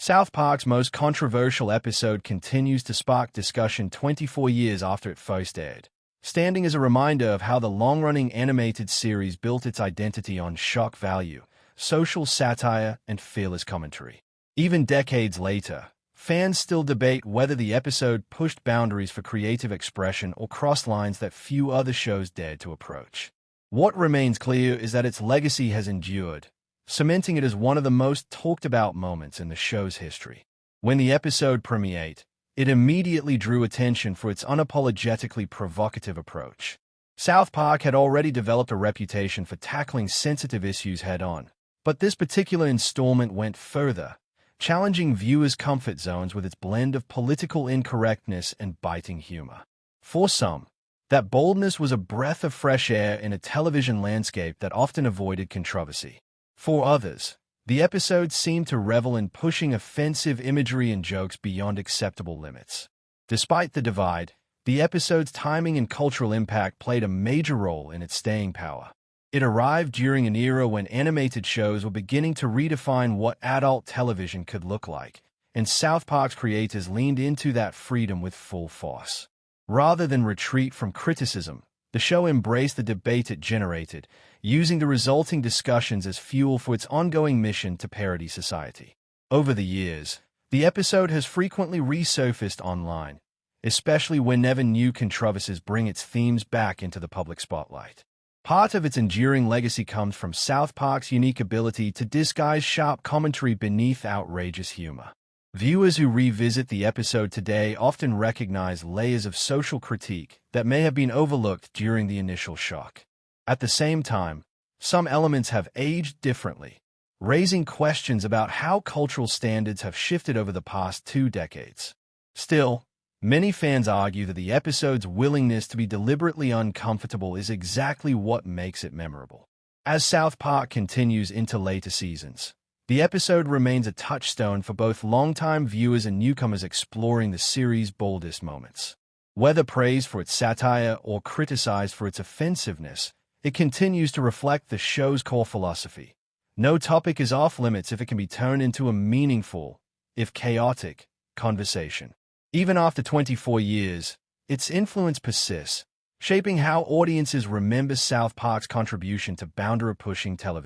South Park's most controversial episode continues to spark discussion 24 years after it first aired, standing as a reminder of how the long-running animated series built its identity on shock value, social satire, and fearless commentary. Even decades later, fans still debate whether the episode pushed boundaries for creative expression or crossed lines that few other shows dared to approach. What remains clear is that its legacy has endured, cementing it as one of the most talked-about moments in the show's history. When the episode premiered, it immediately drew attention for its unapologetically provocative approach. South Park had already developed a reputation for tackling sensitive issues head-on, but this particular installment went further, challenging viewers' comfort zones with its blend of political incorrectness and biting humor. For some, that boldness was a breath of fresh air in a television landscape that often avoided controversy. For others, the episode seemed to revel in pushing offensive imagery and jokes beyond acceptable limits. Despite the divide, the episode's timing and cultural impact played a major role in its staying power. It arrived during an era when animated shows were beginning to redefine what adult television could look like, and South Park's creators leaned into that freedom with full force. Rather than retreat from criticism, the show embraced the debate it generated, using the resulting discussions as fuel for its ongoing mission to parody society. Over the years, the episode has frequently resurfaced online, especially whenever new controversies bring its themes back into the public spotlight. Part of its enduring legacy comes from South Park's unique ability to disguise sharp commentary beneath outrageous humor. Viewers who revisit the episode today often recognize layers of social critique that may have been overlooked during the initial shock. At the same time, some elements have aged differently, raising questions about how cultural standards have shifted over the past 2 decades. Still, many fans argue that the episode's willingness to be deliberately uncomfortable is exactly what makes it memorable. As South Park continues into later seasons, the episode remains a touchstone for both longtime viewers and newcomers exploring the series' boldest moments. Whether praised for its satire or criticized for its offensiveness, it continues to reflect the show's core philosophy. No topic is off-limits if it can be turned into a meaningful, if chaotic, conversation. Even after 24 years, its influence persists, shaping how audiences remember South Park's contribution to boundary-pushing television.